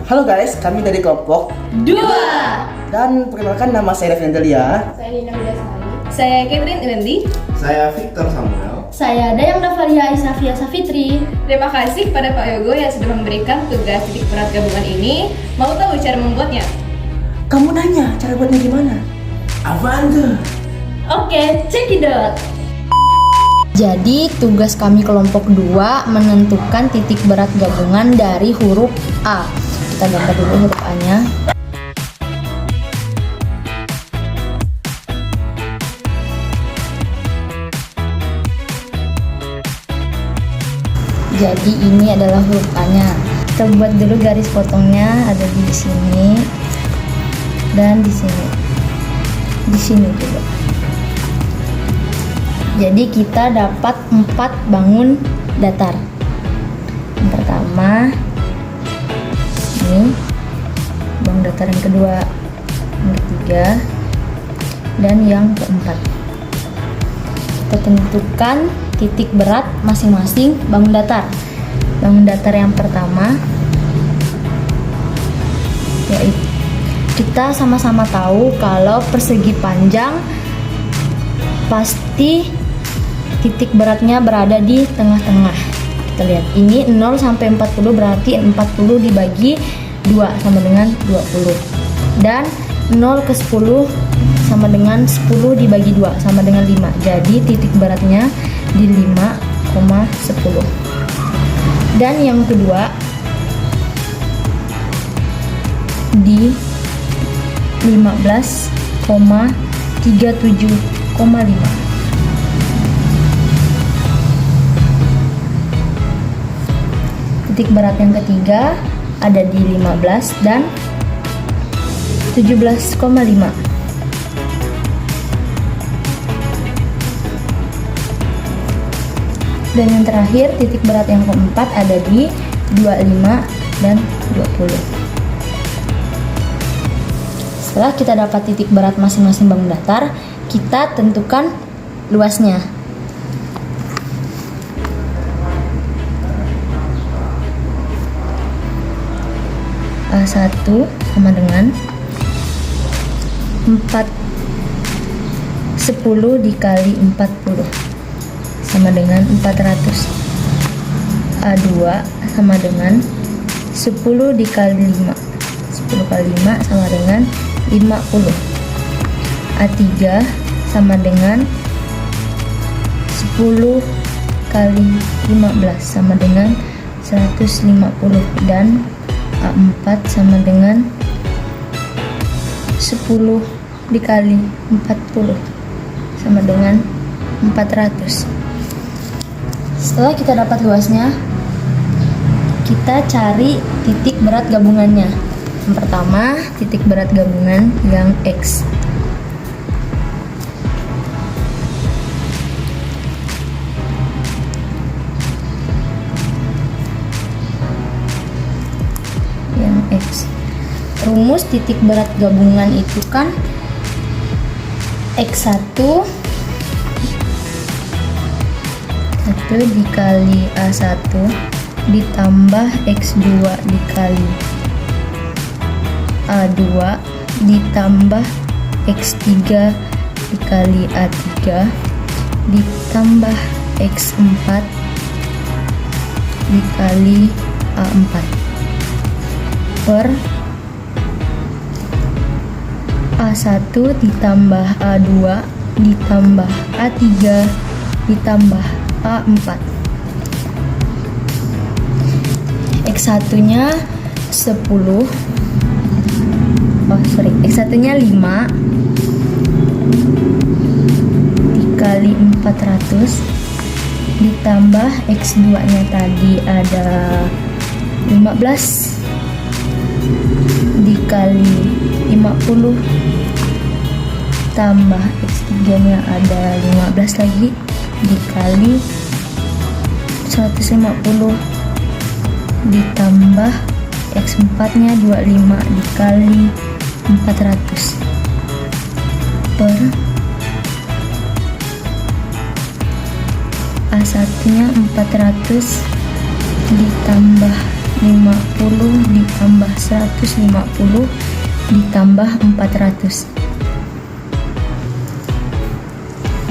Halo guys, kami dari kelompok Dua. dan perkenalkan nama saya Devin Delia. Saya Lina Widasari. Saya Catherine Iwendi. Saya Victor Samuel. Saya Dayang Davalia Isafia Safitri. Terima kasih kepada Pak Yogo yang sudah memberikan tugas titik berat gabungan ini. Mau tahu cara membuatnya? Kamu nanya cara buatnya gimana? Apaan tuh? Oke, check it out. Jadi tugas kami kelompok 2 menentukan titik berat gabungan dari huruf A. Kita gambar dulu huruf A-nya. Jadi ini adalah huruf A-nya. Kita buat dulu garis potongnya ada di sini dan di sini. Di sini juga. Jadi kita dapat 4 bangun datar. Yang pertama ini bangun datar, yang kedua, yang ketiga, dan yang keempat. Kita tentukan titik berat masing-masing bangun datar. Bangun datar yang pertama yaitu kita sama-sama tahu kalau persegi panjang pasti titik beratnya berada di tengah-tengah. Kita lihat ini 0 sampai 40 berarti 40 dibagi 2 sama dengan 20. Dan 0 ke 10 sama dengan 10 dibagi 2 sama dengan 5. Jadi titik beratnya di 5,10. Dan yang kedua di 15,37,5. Titik berat yang ketiga ada di 15 dan 17,5. Dan yang terakhir titik berat yang keempat ada di 25 dan 20. Setelah kita dapat titik berat masing-masing bangun datar, kita tentukan luasnya. A1 sama dengan 10 dikali 40 sama dengan 400. A2 sama dengan 10 dikali 5. 10 kali 5 sama dengan 50. A3 sama dengan 10 kali 15 sama dengan 150. Dan A4 sama dengan 10 dikali 40 sama dengan 400. Setelah kita dapat luasnya, kita cari titik berat gabungannya. Yang pertama, titik berat gabungan yang X. X. Rumus titik berat gabungan itu kan X1 dikali A1 ditambah X2 dikali A2 ditambah X3 dikali A3 ditambah X4 dikali A4 per A1 ditambah A2 ditambah A3 ditambah A4. X1 nya 10. X1 nya 5 dikali 400 ditambah X2 nya tadi ada 15 dikali 50 tambah X3 nya ada 15 lagi dikali 150 ditambah X4 nya 25 dikali 400 per A1 nya 400 ditambah ditambah 150 ditambah 400.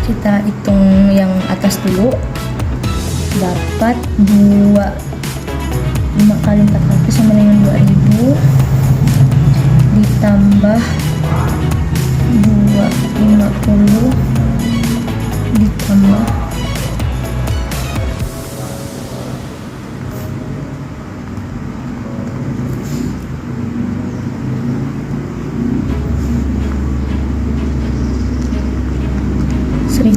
Kita hitung yang atas dulu. Dapat 5 kali 400 sama dengan 2000 ditambah 250 ditambah 1000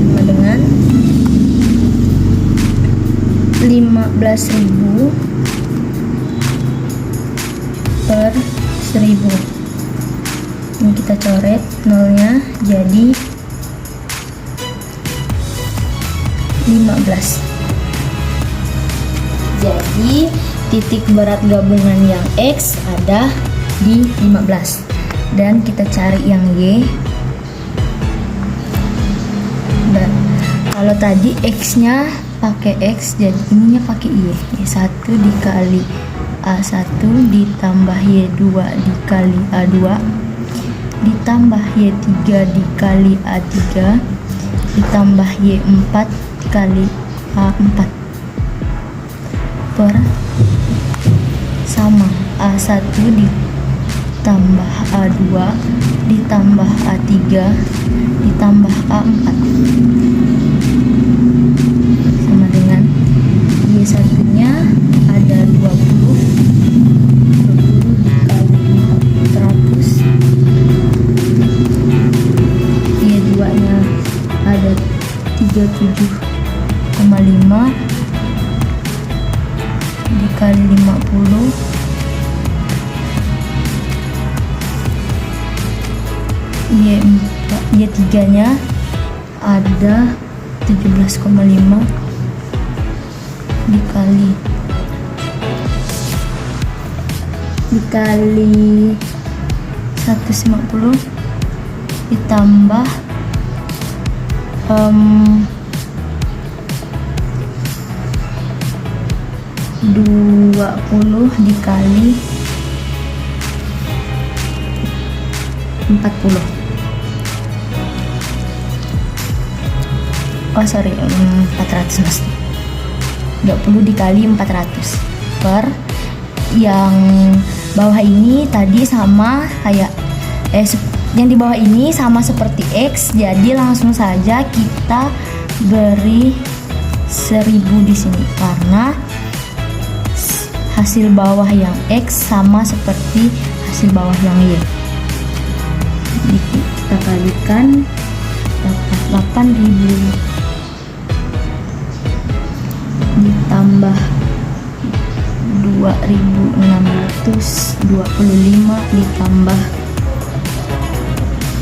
sama dengan 15.000 per 1000. Ini kita coret nolnya jadi 15. Jadi titik berat gabungan yang X ada di 15. Dan kita cari yang Y. Dan kalau tadi X-nya pakai X, jadi ininya pakai Y. Y1 dikali A1 ditambah Y2 dikali A2 ditambah Y3 dikali A3 ditambah Y4 kali A4 per sama A1 ditambah A2 ditambah A3 ditambah A4 sama dengan Y1 nya ada 20 dikali 400, Y2 nya ada 37,5 dikali 50 Y3 nya ada 17,5 dikali 150 ditambah 20 dikali 40. Oh sorry, 400 mas. 20 dikali 400 per yang bawah ini tadi sama kayak yang di bawah ini sama seperti X, jadi langsung saja kita beri 1000 di sini karena hasil bawah yang X sama seperti hasil bawah yang Y. Jadi kita kalikan dapat 8000 ditambah 2625 ditambah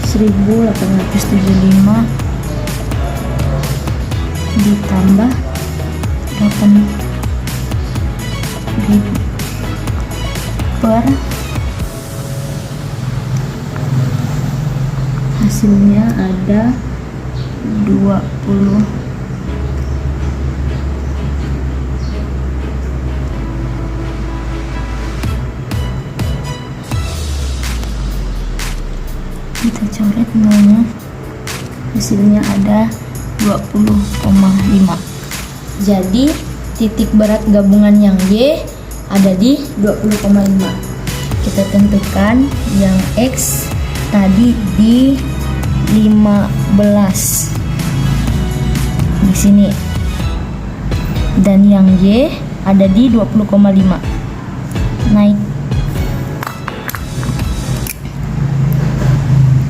1875 ditambah 8000 per hasilnya ada 20. Kita coret nolnya, hasilnya ada 20,5. Jadi titik berat gabungan yang Y ada di 20,5. Kita tentukan yang X tadi di 15 di sini dan yang Y ada di 20,5. Naik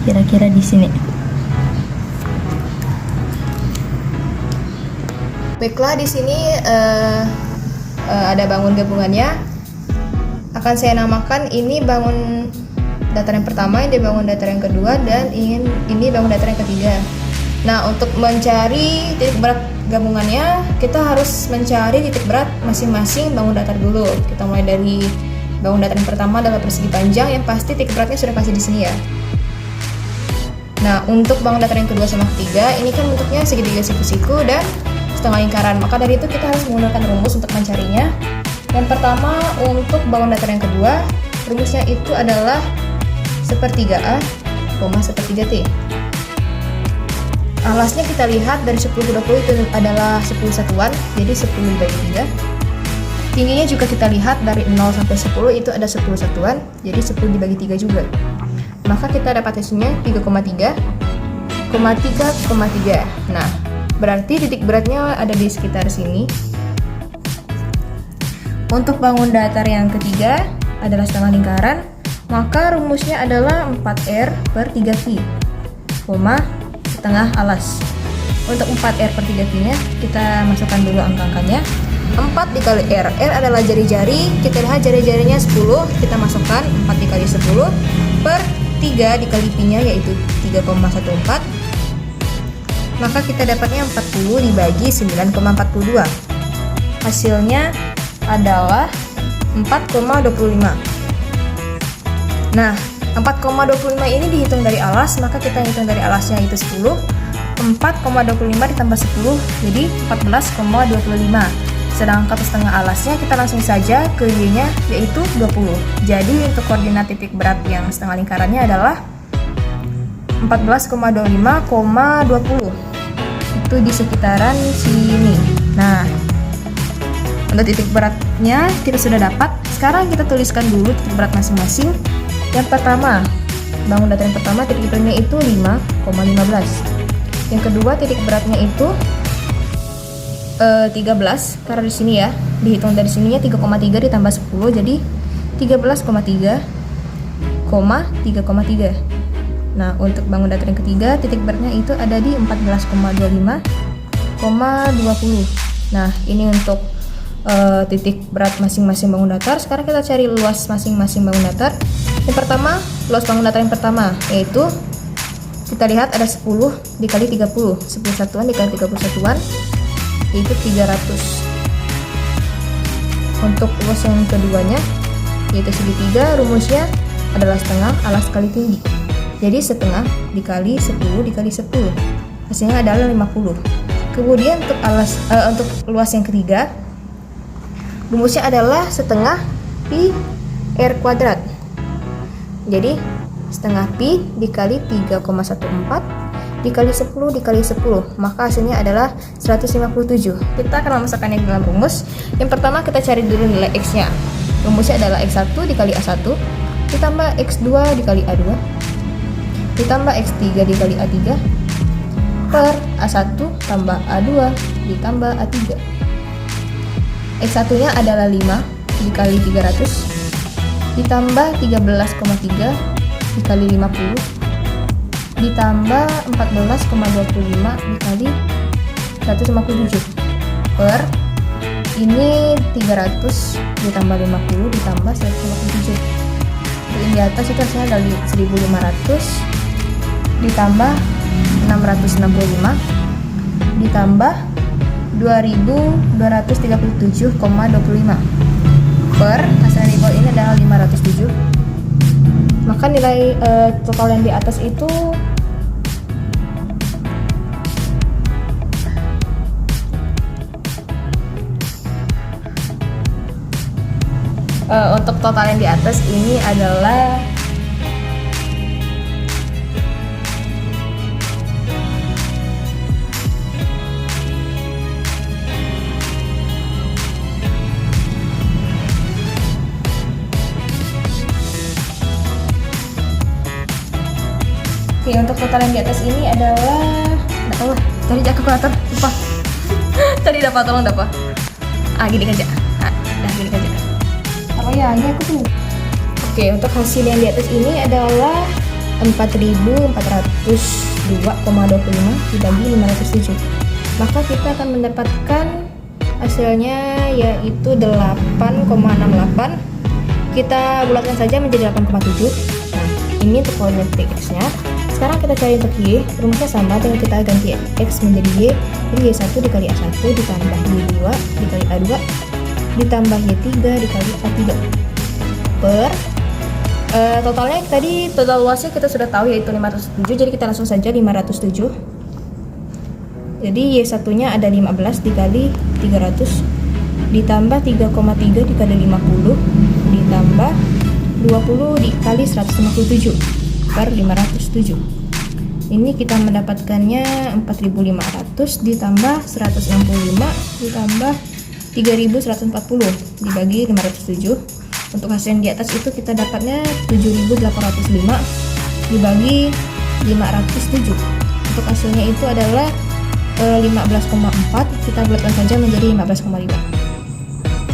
kira-kira di sini. Baiklah, di sini ada bangun gabungannya. Akan saya namakan ini bangun datar yang pertama, ini bangun datar yang kedua, dan ini bangun datar yang ketiga. Nah, untuk mencari titik berat gabungannya, kita harus mencari titik berat masing-masing bangun datar dulu. Kita mulai dari bangun datar yang pertama adalah persegi panjang, yang pasti titik beratnya sudah pasti di sini ya. Nah, untuk bangun datar yang kedua sama ketiga, ini kan bentuknya segitiga siku-siku dan setengah lingkaran. Maka dari itu kita harus menggunakan rumus untuk mencarinya. Yang pertama, untuk bangun datar yang kedua, rumusnya itu adalah sepertiga A, sepertiga T. Alasnya kita lihat dari 10 ke 20 itu adalah 10 satuan, jadi 10 dibagi 3. Tingginya juga kita lihat dari 0 sampai 10 itu ada 10 satuan, jadi 10 dibagi 3 juga. Maka kita dapat hasilnya 3,3, 3,3. Nah, berarti titik beratnya ada di sekitar sini. Untuk bangun datar yang ketiga adalah setengah lingkaran, maka rumusnya adalah 4R per 3Q, setengah alas. Untuk 4R per 3Q nya kita masukkan dulu angka-angkanya. 4 dikali R, R adalah jari-jari, kita lihat jari-jarinya 10, kita masukkan 4 dikali 10 per 3 dikali Pi nya yaitu 3,14, maka kita dapatnya 40 dibagi 9,42. Hasilnya adalah 4,25. Nah, 4,25 ini dihitung dari alas, maka kita hitung dari alasnya itu 10. 4,25 ditambah 10 jadi 14,25. Sedangkan setengah alasnya kita langsung saja ke Y-nya yaitu 20. Jadi untuk koordinat titik berat yang setengah lingkarannya adalah 14,25,20. Itu di sekitaran sini. Nah, untuk titik beratnya kita sudah dapat. Sekarang kita tuliskan dulu titik berat masing-masing. Yang pertama, bangun datar yang pertama titik beratnya itu 5,15. Yang kedua titik beratnya itu 13, karena di sini ya dihitung dari sininya 3,3 ditambah 10 jadi 13,3, 3,3. Nah, untuk bangun datar yang ketiga titik beratnya itu ada di 14,25,20. Nah, ini untuk titik berat masing-masing bangun datar. Sekarang kita cari luas masing-masing bangun datar. Yang pertama, luas bangun datar yang pertama yaitu kita lihat ada 10 dikali 30, 10 satuan dikali 30 satuan yaitu 300. Untuk luas yang keduanya yaitu segitiga, rumusnya adalah setengah alas kali tinggi, jadi setengah dikali 10 dikali 10, hasilnya adalah 50. Kemudian untuk untuk luas yang ketiga, rumusnya adalah setengah pi r kuadrat, jadi setengah pi dikali 3,14 dikali 10 dikali 10, maka hasilnya adalah 157. Kita akan memasukkannya dalam rumus. Yang pertama kita cari dulu nilai X nya. Rumusnya adalah X1 dikali A1 ditambah X2 dikali A2 ditambah X3 dikali A3 per A1 tambah A2 ditambah A3. X1 nya adalah 5 dikali 300 ditambah 13,3 dikali 50 ditambah 14,25 dikali 157 per ini 300 ditambah 50 ditambah 157. Untuk yang di atas itu hasilnya dari 1500 ditambah 665 ditambah 2237,25 per hasil dari bawah ini adalah 507. Maka nilai total yang di atas itu untuk total yang di atas ini adalah untuk total yang di atas ini adalah tadi jak kalkulator lupa. Tadi dapat, tolong dapat. Gini aja. Gini aja. Apa ya? Ini aku tuh. Oke, untuk hasil yang di atas ini adalah 4.402,25 dibagi 507. Maka kita akan mendapatkan hasilnya yaitu 8,68. Kita bulatkan saja menjadi 8,7. Nah, ini untuk koordinat X-nya. Sekarang kita cari untuk Y, rumusnya sama, tinggal kita ganti X menjadi Y. Jadi Y1 dikali A1 ditambah Y2 dikali A2 ditambah Y3 dikali A3 per totalnya tadi, total luasnya kita sudah tahu yaitu 507, jadi kita langsung saja 507 Jadi Y1-nya ada 15 dikali 300 ditambah 3,3 dikali 50 ditambah 20 dikali 157 per 507. Ini kita mendapatkannya 4.500 ditambah 165 ditambah 3.140 dibagi 507. Untuk hasil yang di atas itu kita dapatnya 7.805 dibagi 507. Untuk hasilnya itu adalah 15,4, kita bulatkan saja menjadi 15,5.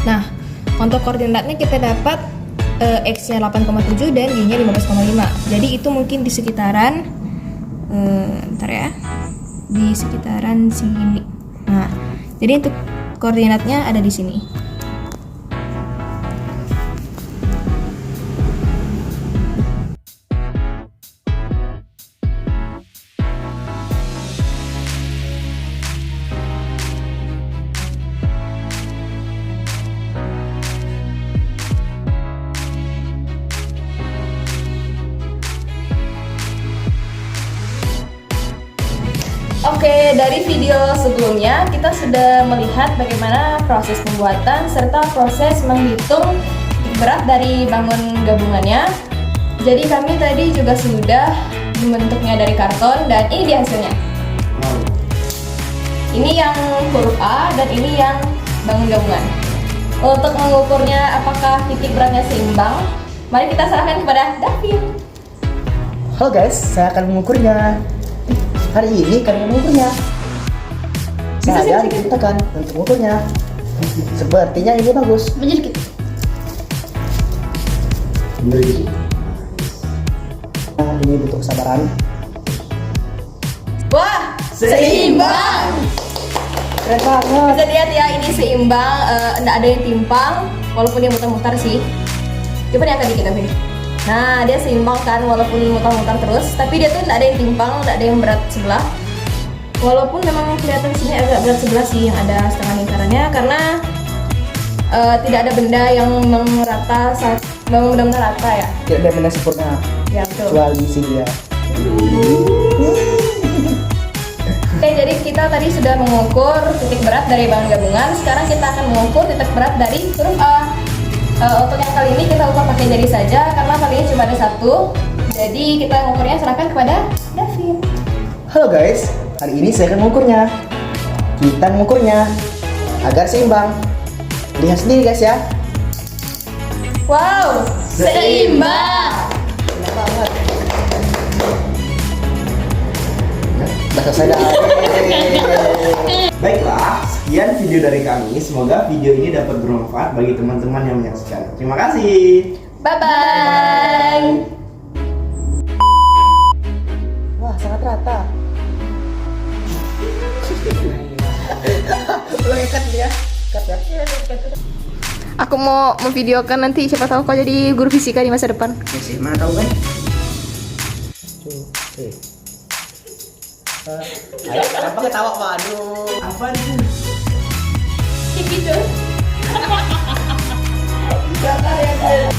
Nah, untuk koordinatnya kita dapat X-nya 8,7 dan Y-nya 15,5. Jadi itu mungkin di sekitaran bentar ya. Di sekitaran sini. Nah, jadi untuk koordinatnya ada di sini. Oke, dari video sebelumnya kita sudah melihat bagaimana proses pembuatan serta proses menghitung berat dari bangun gabungannya. Jadi kami tadi juga sudah membentuknya dari karton dan ini dia hasilnya. Ini yang huruf A dan ini yang bangun gabungan. Untuk mengukurnya apakah titik beratnya seimbang, mari kita serahkan kepada Davin. Halo guys, saya akan mengukurnya. Hari ini kalian mengukurnya. Saya diceritakan untuk mengukurnya. Sepertinya ini bagus. Menjadi gitu. Nah, ini butuh kesabaran. Wah, seimbang. Keren banget. Bisa lihat ya, ini seimbang, nggak ada yang timpang, walaupun dia muter-muter sih. Coba diangkat dikit Davin. Nah, dia seimbang kan, walaupun muter-muter terus, tapi dia tuh nggak ada yang timpang, nggak ada yang berat sebelah. Walaupun memang kelihatan di sini agak berat sebelah sih, yang ada setengah lingkarannya, karena tidak ada benda yang merata saat benar-benar rata ya. Tidak ada benda sempurna. Ya betul. Kecuali si dia. Oke, jadi kita tadi sudah mengukur titik berat dari bangun gabungan. Sekarang kita akan mengukur titik berat dari huruf A. Untuk yang kali ini kita ukur pakai jari saja karena kali ini cuma ada satu. Jadi kita mengukurnya serahkan kepada Davin. Halo guys, hari ini saya akan mengukurnya. Kita mengukurnya agar seimbang. Lihat sendiri guys ya. Wow, seimbang. Enak banget. Udah selesai dah. Baiklah, sekian video dari kami. Semoga video ini dapat bermanfaat bagi teman-teman yang menyaksikan. Terima kasih. Bye-bye. Wah, sangat rata. Belum ikat dia. Ikat ya. Aku mau memvideokan nanti, siapa tahu kau jadi guru fisika di masa depan. Ya sih, mana tahu kan? Ayo, kenapa ketawa? Waduh. Apa itu? Gitu. Gak ada yang